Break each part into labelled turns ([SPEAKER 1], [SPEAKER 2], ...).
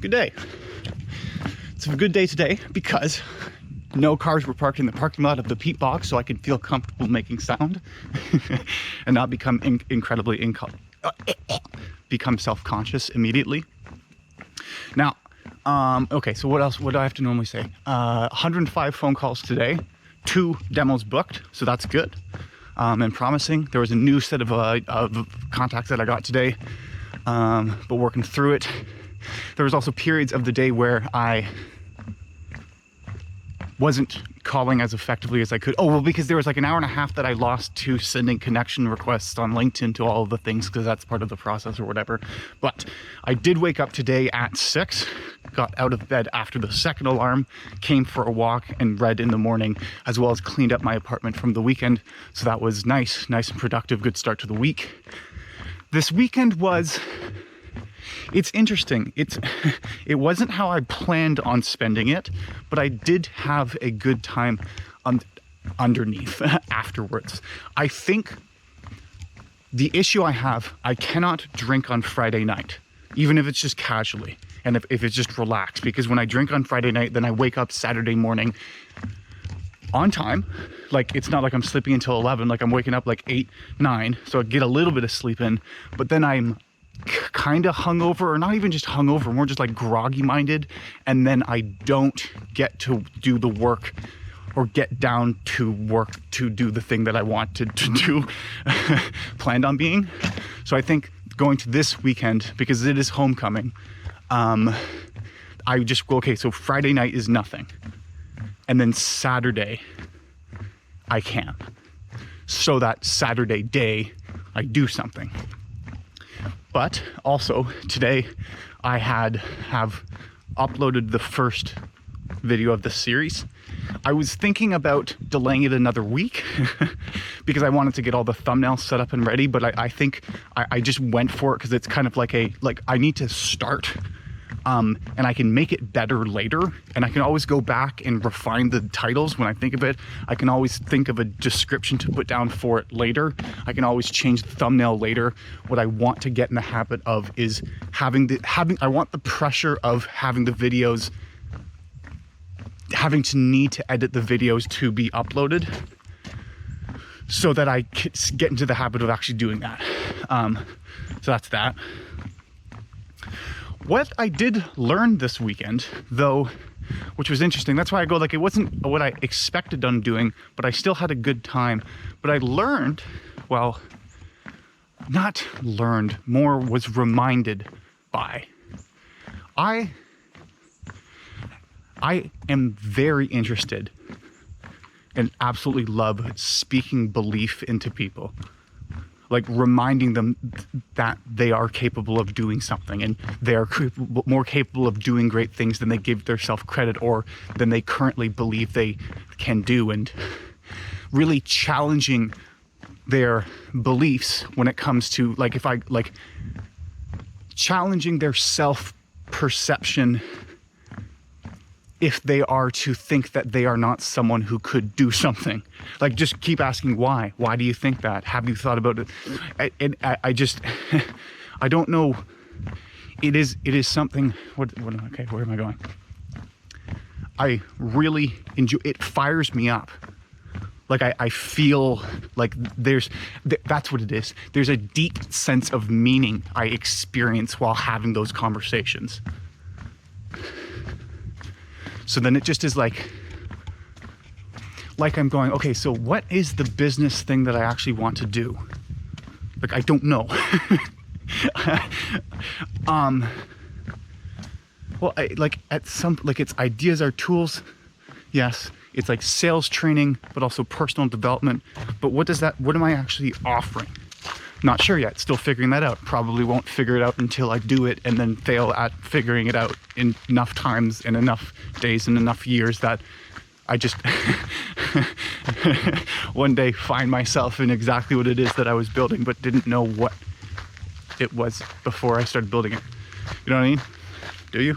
[SPEAKER 1] Good day. It's a good day today because no cars were parked in the parking lot of the Pete box, so I can feel comfortable making sound and not become become self-conscious immediately. Now, okay, so what else? What do I have to normally say? 105 phone calls today, 2 demos booked, so that's good and promising. There was a new set of contacts that I got today, but working through it. There was also periods of the day where I wasn't calling as effectively as I could. Oh, well, because there was like an hour and a half that I lost to sending connection requests on LinkedIn to all of the things, because that's part of the process or whatever. But I did wake up today at 6, got out of bed after the second alarm, came for a walk and read in the morning, as well as cleaned up my apartment from the weekend. So that was nice and productive, good start to the week. This weekend was... It's interesting. It wasn't how I planned on spending it, but I did have a good time underneath afterwards. I think the issue I have, I cannot drink on Friday night, even if it's just casually and if it's just relaxed, because when I drink on Friday night, then I wake up Saturday morning on time. Like, it's not like I'm sleeping until 11, like I'm waking up like 8, 9, so I get a little bit of sleep in, but then I'm kind of hungover, or not even just hungover, more just like groggy minded, and then I don't get to do the work or get down to work to do the thing that I wanted to do planned on being. So I think going to this weekend, because it is homecoming, I just go, okay, so Friday night is nothing, and then Saturday I can, so that Saturday day I do something. But also today I have uploaded the first video of the series. I was thinking about delaying it another week because I wanted to get all the thumbnails set up and ready, but I think I just went for it because it's kind of like I need to start and I can make it better later, and I can always go back and refine the titles when I think of it. I can always think of a description to put down for it later. I can always change the thumbnail later. What I want to get in the habit of is I want the pressure of having the videos, having to need to edit the videos to be uploaded, so that I get into the habit of actually doing that. So that's that. What I did learn this weekend, though, which was interesting, that's why I go, like, it wasn't what I expected on doing, but I still had a good time. But I learned, well, not learned, more was reminded by. I am very interested and absolutely love speaking belief into people. Like reminding them that they are capable of doing something, and they're more capable of doing great things than they give themselves credit or than they currently believe they can do, and really challenging their beliefs when it comes to, like, if I like challenging their self-perception if they are to think that they are not someone who could do something. Like, just keep asking why. Why do you think that? Have you thought about it? And I just, I don't know. It is something, okay, where am I going? I really enjoy, it fires me up. Like, I feel like that's what it is. There's a deep sense of meaning I experience while having those conversations. So then it just is like I'm going, okay, so what is the business thing that I actually want to do? Like, I don't know. Well, it's ideas are tools. Yes. It's like sales training, but also personal development. But what am I actually offering? Not sure yet, still figuring that out. Probably won't figure it out until I do it and then fail at figuring it out in enough times and enough days and enough years that I just one day find myself in exactly what it is that I was building, but didn't know what it was before I started building it. You know what I mean? Do you?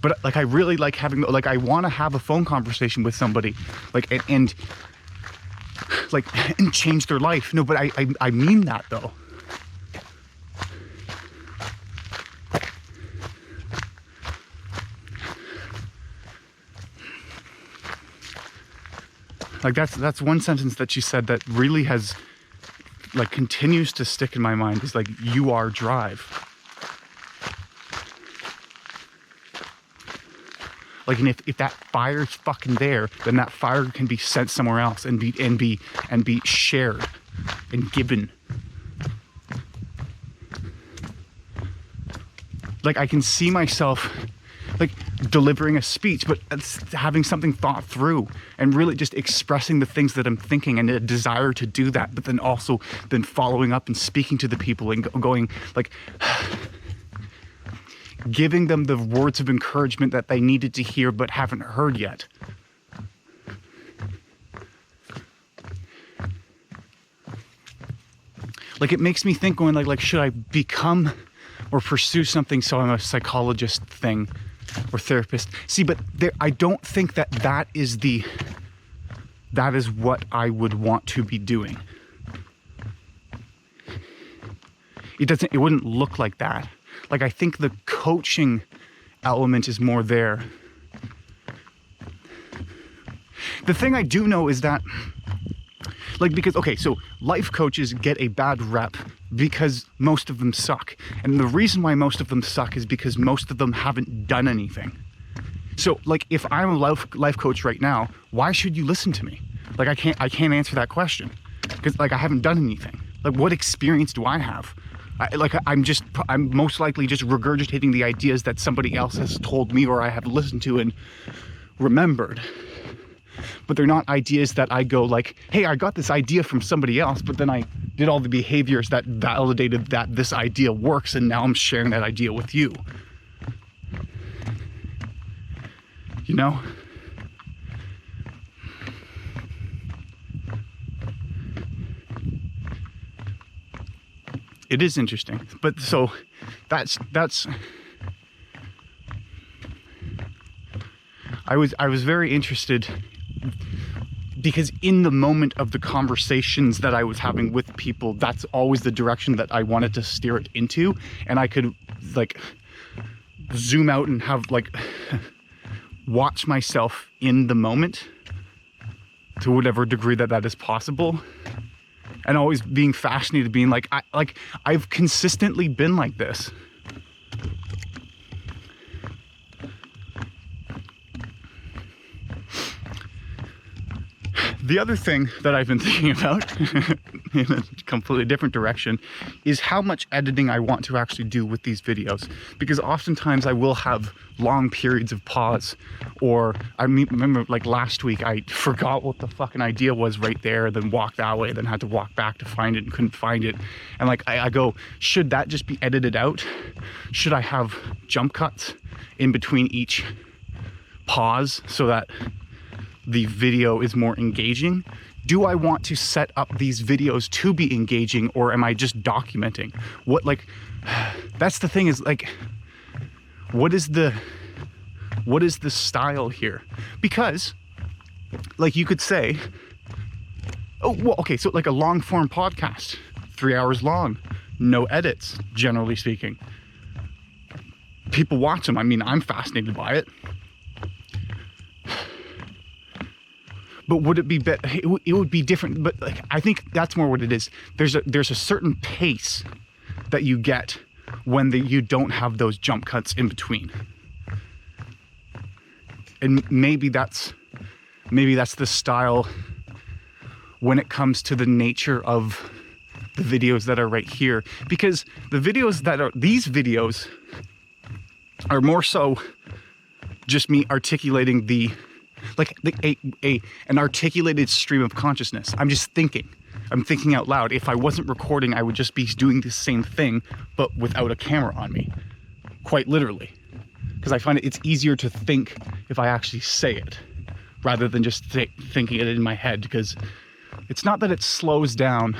[SPEAKER 1] But like, I really like having, like, I want to have a phone conversation with somebody, like, and change their life. No, but I mean that though. Like that's one sentence that she said that really has, like, continues to stick in my mind, is like, you are drive. Like, and if that fire's fucking there, then that fire can be sent somewhere else and be shared and given. Like, I can see myself, like, delivering a speech, but having something thought through and really just expressing the things that I'm thinking and a desire to do that, but then also then following up and speaking to the people and going, like, giving them the words of encouragement that they needed to hear but haven't heard yet. Like, it makes me think, going like should I become or pursue something so I'm a psychologist thing or therapist? See, but I don't think that is what I would want to be doing. It wouldn't look like that. Like, I think the coaching element is more there. The thing I do know is that, like, because, okay, so life coaches get a bad rep because most of them suck. And the reason why most of them suck is because most of them haven't done anything. So, like, if I'm a life coach right now, why should you listen to me? Like, I can't answer that question because, like, I haven't done anything. Like, what experience do I have? I'm most likely just regurgitating the ideas that somebody else has told me or I have listened to and remembered. But they're not ideas that I go like, hey, I got this idea from somebody else, but then I did all the behaviors that validated that this idea works, and now I'm sharing that idea with you. You know? It is interesting. But so that's I was very interested because in the moment of the conversations that I was having with people, that's always the direction that I wanted to steer it into. And I could, like, zoom out and have, like, watch myself in the moment to whatever degree that is possible. And always being fascinated, being like, I've consistently been like this. The other thing that I've been thinking about in a completely different direction is how much editing I want to actually do with these videos. Because oftentimes I will have long periods of pause, or I remember, like, last week I forgot what the fucking idea was right there, then walked that way, then had to walk back to find it and couldn't find it. And, like, I go, should that just be edited out? Should I have jump cuts in between each pause so that the video is more engaging? Do I want to set up these videos to be engaging, or am I just documenting? What, like, that's the thing, is, like, what is the style here? Because, like, you could say, oh, well, okay, so like a long form podcast, 3 hours long, no edits, generally speaking. People watch them. I mean, I'm fascinated by it. But would it be better? It would be different. But, like, I think that's more what it is. There's a certain pace that you get when you don't have those jump cuts in between. And maybe that's the style when it comes to the nature of the videos that are right here. Because these videos are more so just me articulating an articulated stream of consciousness. I'm just thinking. I'm thinking out loud. If I wasn't recording, I would just be doing the same thing, but without a camera on me. Quite literally. Because I find it's easier to think if I actually say it, rather than just thinking it in my head. Because it's not that it slows down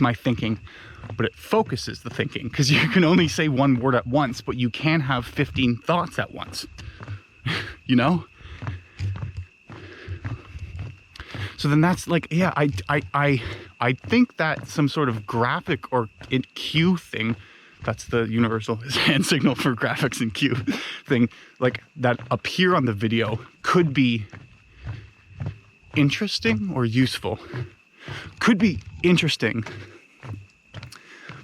[SPEAKER 1] my thinking, but it focuses the thinking. Because you can only say one word at once, but you can have 15 thoughts at once. You know? So then that's like, yeah, I think that some sort of graphic or cue thing, that's the universal hand signal for graphics and cue thing, like, that appear on the video could be interesting or useful. Could be interesting,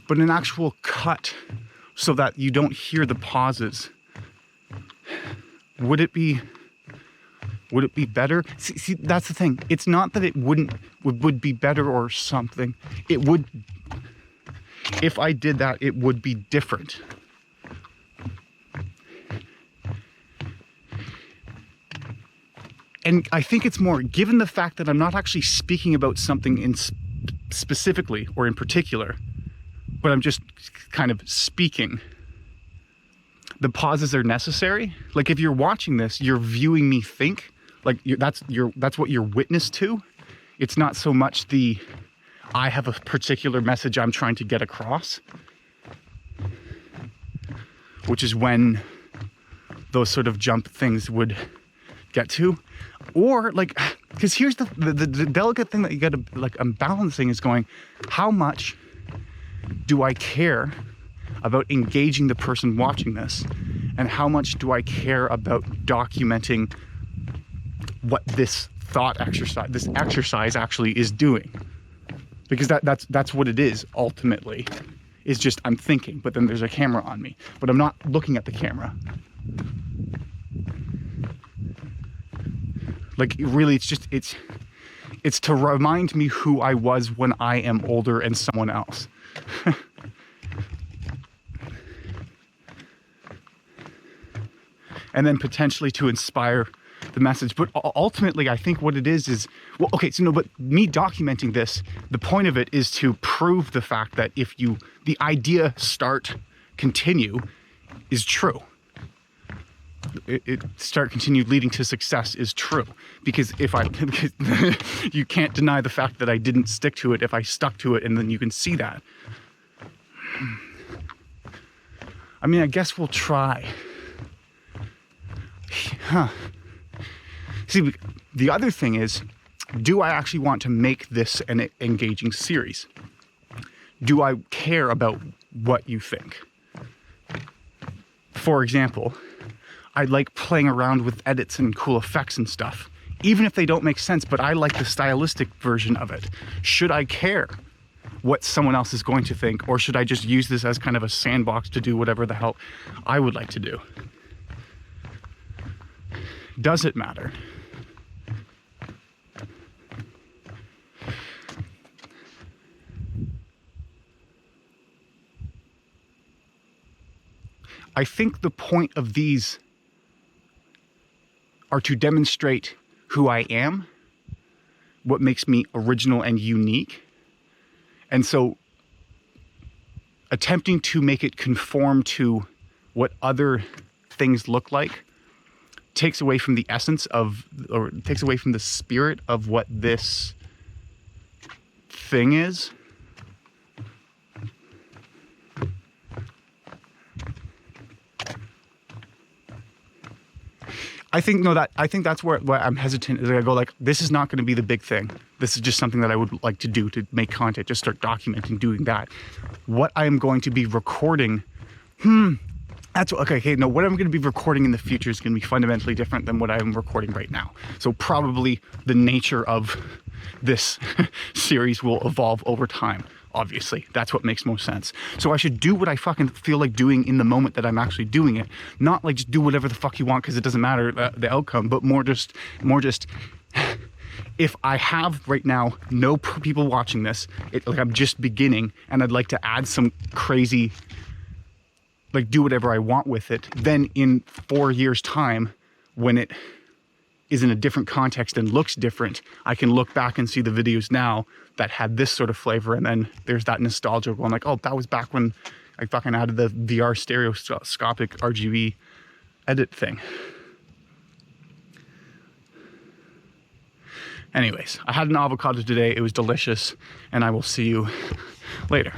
[SPEAKER 1] but an actual cut so that you don't hear the pauses. Would it be better? See, that's the thing. It's not that it would be better or something. It would, if I did that, it would be different. And I think it's more, given the fact that I'm not actually speaking about something in specifically or in particular, but I'm just kind of speaking. The pauses are necessary. Like if you're watching this, you're viewing me think. Like that's what you're witness to. It's not so much I have a particular message I'm trying to get across, which is when those sort of jump things would get to. Or like, because here's the delicate thing that you gotta, like, I'm balancing is going, how much do I care about engaging the person watching this? And how much do I care about documenting what this exercise actually is doing? Because that's what it is ultimately, is just I'm thinking, but then there's a camera on me, but I'm not looking at the camera. Like really, it's to remind me who I was when I am older and someone else. And then potentially to inspire the message. But ultimately, I think what it is, well, okay, so no, but me documenting this, the point of it is to prove the fact that the idea continue is true. Start, continue, leading to success is true. Because you can't deny the fact that I didn't stick to it if I stuck to it, and then you can see that. I mean, I guess we'll try. Huh. See, the other thing is, do I actually want to make this an engaging series? Do I care about what you think? For example, I like playing around with edits and cool effects and stuff, even if they don't make sense, but I like the stylistic version of it. Should I care what someone else is going to think, or should I just use this as kind of a sandbox to do whatever the hell I would like to do? Does it matter? I think the point of these are to demonstrate who I am, what makes me original and unique. And so attempting to make it conform to what other things look like takes away from the essence of, or takes away from the spirit of what this thing is. I think that's where I'm hesitant, is I go like, this is not going to be the big thing. This is just something that I would like to do, to make content, just start documenting doing that. What I am going to be recording, what I'm going to be recording in the future is going to be fundamentally different than what I'm recording right now. So probably the nature of this series will evolve over time. Obviously, that's what makes most sense. So I should do what I fucking feel like doing in the moment that I'm actually doing it. Not like just do whatever the fuck you want because it doesn't matter the outcome, but more just, if I have right now no people watching this, like I'm just beginning and I'd like to add some crazy, like do whatever I want with it, then in 4 years' time, when it is in a different context and looks different, I can look back and see the videos now that had this sort of flavor, and then there's that nostalgia going like, oh, that was back when I fucking added the VR stereoscopic RGB edit thing. Anyways, I had an avocado today. It was delicious, and I will see you later.